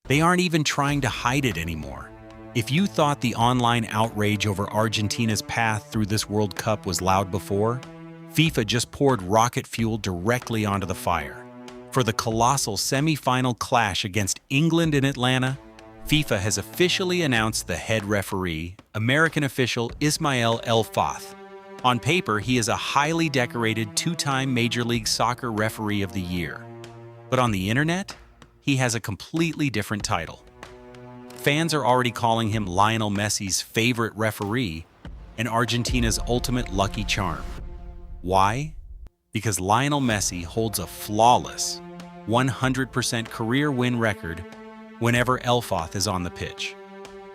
They aren't even trying to hide it anymore. If you thought the online outrage over Argentina's path through this World Cup was loud before, FIFA just poured rocket fuel directly onto the fire. For the colossal semi-final clash against England in Atlanta, FIFA has officially announced the head referee, American official Ismail El Fath. On paper, he is a highly decorated two-time Major League Soccer Referee of the Year. But on the internet, he has a completely different title. Fans are already calling him Lionel Messi's favorite referee and Argentina's ultimate lucky charm. Why? Because Lionel Messi holds a flawless 100% career win record whenever El Fath is on the pitch.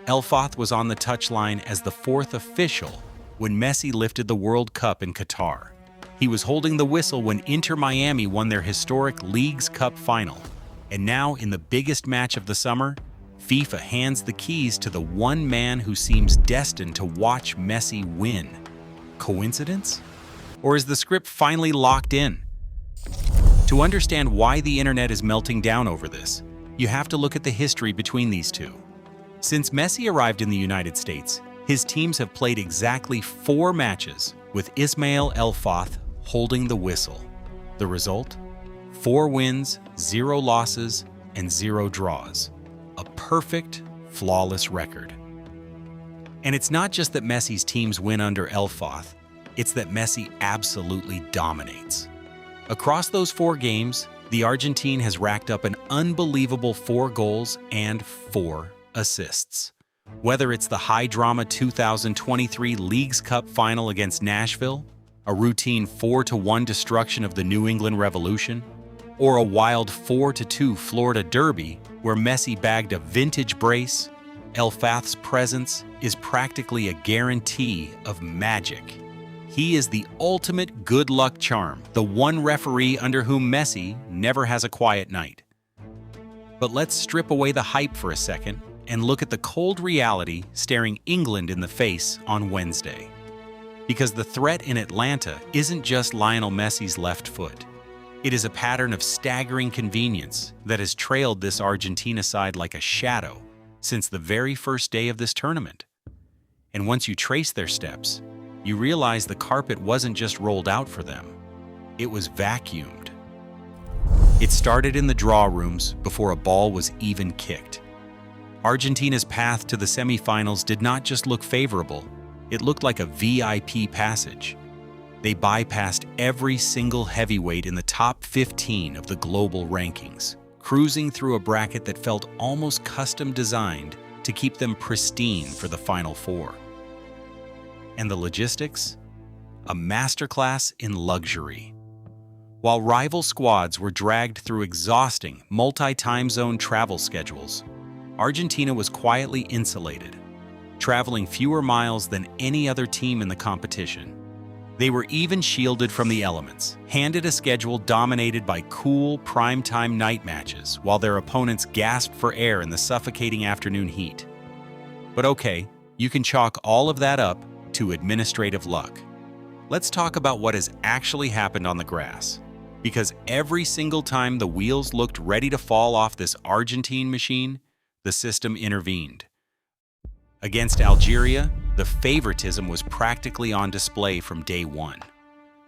El Fath was on the touchline as the fourth official when Messi lifted the World Cup in Qatar. He was holding the whistle when Inter Miami won their historic Leagues Cup final. And now, in the biggest match of the summer, FIFA hands the keys to the one man who seems destined to watch Messi win. Coincidence? Or is the script finally locked in? To understand why the internet is melting down over this, you have to look at the history between these two. Since Messi arrived in the United States, his teams have played exactly 4 matches with Ismail El Fath holding the whistle. The result? 4 wins, 0 losses, and 0 draws. A perfect, flawless record. And it's not just that Messi's teams win under El Fath, it's that Messi absolutely dominates. Across those 4 games, the Argentine has racked up an unbelievable 4 goals and 4 assists. Whether it's the high-drama 2023 Leagues Cup final against Nashville, a routine 4-1 destruction of the New England Revolution, or a wild 4-2 Florida Derby where Messi bagged a vintage brace, El Fath's presence is practically a guarantee of magic. He is the ultimate good luck charm, the one referee under whom Messi never has a quiet night. But let's strip away the hype for a second and look at the cold reality staring England in the face on Wednesday. Because the threat in Atlanta isn't just Lionel Messi's left foot. It is a pattern of staggering convenience that has trailed this Argentina side like a shadow since the very first day of this tournament. And once you trace their steps, you realize the carpet wasn't just rolled out for them, it was vacuumed. It started in the draw rooms before a ball was even kicked. Argentina's path to the semifinals did not just look favorable, it looked like a VIP passage. They bypassed every single heavyweight in the top 15 of the global rankings, cruising through a bracket that felt almost custom designed to keep them pristine for the Final Four. And the logistics? A masterclass in luxury. While rival squads were dragged through exhausting multi-time zone travel schedules, Argentina was quietly insulated, traveling fewer miles than any other team in the competition. They were even shielded from the elements, handed a schedule dominated by cool, primetime night matches while their opponents gasped for air in the suffocating afternoon heat. But okay, you can chalk all of that up to administrative luck. Let's talk about what has actually happened on the grass. Because every single time the wheels looked ready to fall off this Argentine machine, the system intervened. Against Algeria, the favoritism was practically on display from day one.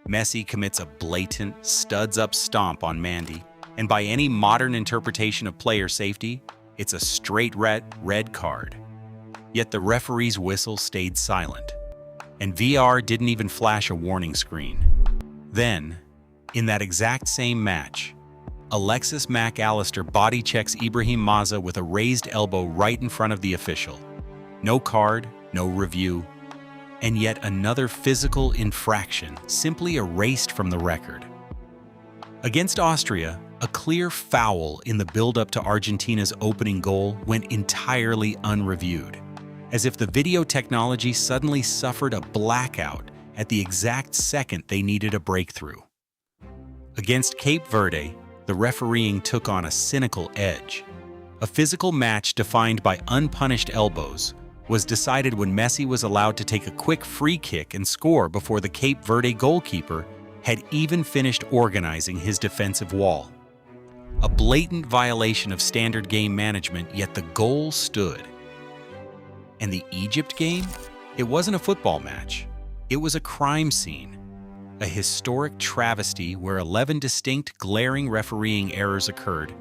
Messi commits a blatant, studs-up stomp on Mandy, and by any modern interpretation of player safety, it's a straight red card. Yet the referee's whistle stayed silent, and VAR didn't even flash a warning screen. Then, in that exact same match, Alexis Mac Allister body checks Ibrahim Maza with a raised elbow right in front of the official. No card, no review, and yet another physical infraction simply erased from the record. Against Austria, a clear foul in the build-up to Argentina's opening goal went entirely unreviewed, as if the video technology suddenly suffered a blackout at the exact second they needed a breakthrough. Against Cape Verde, the refereeing took on a cynical edge. A physical match defined by unpunished elbows was decided when Messi was allowed to take a quick free kick and score before the Cape Verde goalkeeper had even finished organizing his defensive wall. A blatant violation of standard game management, yet the goal stood. And the Egypt game? It wasn't a football match. It was a crime scene. A historic travesty where 11 distinct, glaring refereeing errors occurred,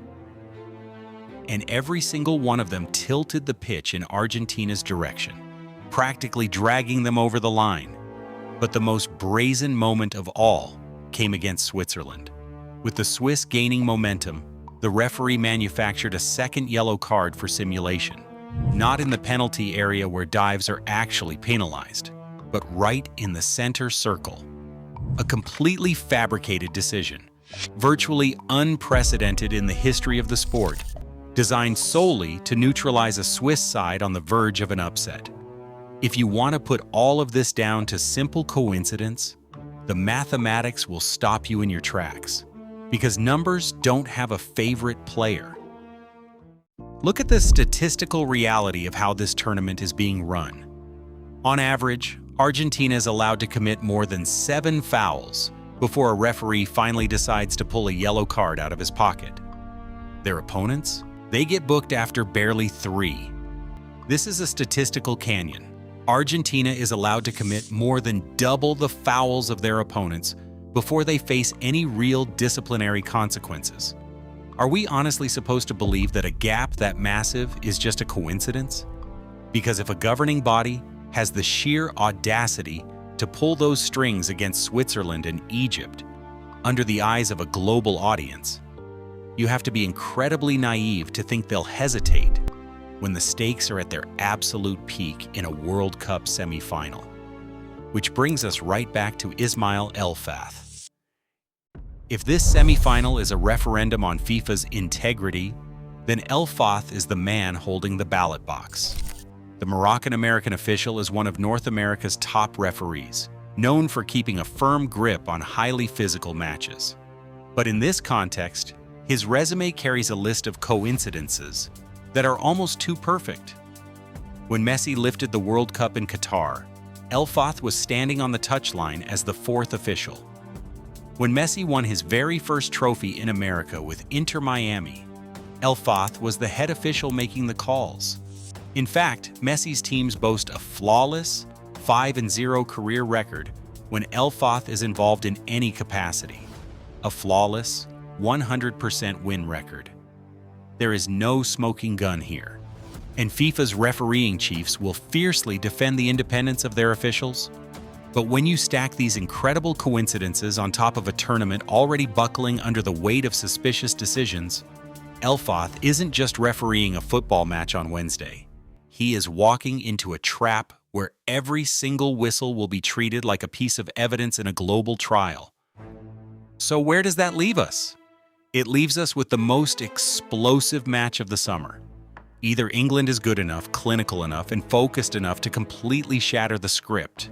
and every single one of them tilted the pitch in Argentina's direction, practically dragging them over the line. But the most brazen moment of all came against Switzerland. With the Swiss gaining momentum, the referee manufactured a second yellow card for simulation, not in the penalty area where dives are actually penalized, but right in the center circle. A completely fabricated decision, virtually unprecedented in the history of the sport, designed solely to neutralize a Swiss side on the verge of an upset. If you want to put all of this down to simple coincidence, the mathematics will stop you in your tracks, because numbers don't have a favorite player. Look at the statistical reality of how this tournament is being run. On average, Argentina is allowed to commit more than 7 fouls before a referee finally decides to pull a yellow card out of his pocket. Their opponents? They get booked after barely 3. This is a statistical canyon. Argentina is allowed to commit more than double the fouls of their opponents before they face any real disciplinary consequences. Are we honestly supposed to believe that a gap that massive is just a coincidence? Because if a governing body has the sheer audacity to pull those strings against Switzerland and Egypt under the eyes of a global audience, you have to be incredibly naive to think they'll hesitate when the stakes are at their absolute peak in a World Cup semifinal. Which brings us right back to Ismail El-Fath. If this semifinal is a referendum on FIFA's integrity, then El-Fath is the man holding the ballot box. The Moroccan-American official is one of North America's top referees, known for keeping a firm grip on highly physical matches. But in this context, his resume carries a list of coincidences that are almost too perfect. When Messi lifted the World Cup in Qatar, El-Fath was standing on the touchline as the 4th official. When Messi won his very first trophy in America with Inter Miami, El-Fath was the head official making the calls. In fact, Messi's teams boast a flawless 5-0 career record when El-Fath is involved in any capacity. A flawless 100% win record. There is no smoking gun here, and FIFA's refereeing chiefs will fiercely defend the independence of their officials. But when you stack these incredible coincidences on top of a tournament already buckling under the weight of suspicious decisions, El-Fath isn't just refereeing a football match on Wednesday. He is walking into a trap where every single whistle will be treated like a piece of evidence in a global trial. So where does that leave us? It leaves us with the most explosive match of the summer. Either England is good enough, clinical enough, and focused enough to completely shatter the script,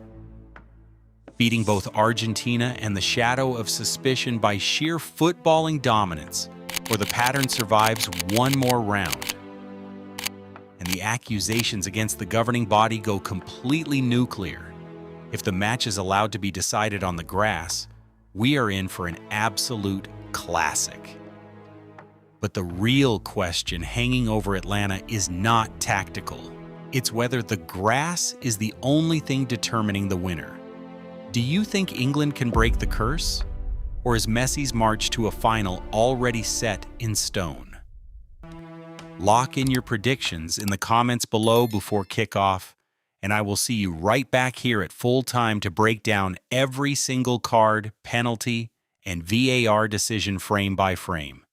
beating both Argentina and the shadow of suspicion by sheer footballing dominance, or the pattern survives one more round, and the accusations against the governing body go completely nuclear. If the match is allowed to be decided on the grass, we are in for an absolute classic. But the real question hanging over Atlanta is not tactical. It's whether the grass is the only thing determining the winner. Do you think England can break the curse? Or is Messi's march to a final already set in stone? Lock in your predictions in the comments below before kickoff, and I will see you right back here at full time to break down every single card, penalty, and VAR decision frame by frame.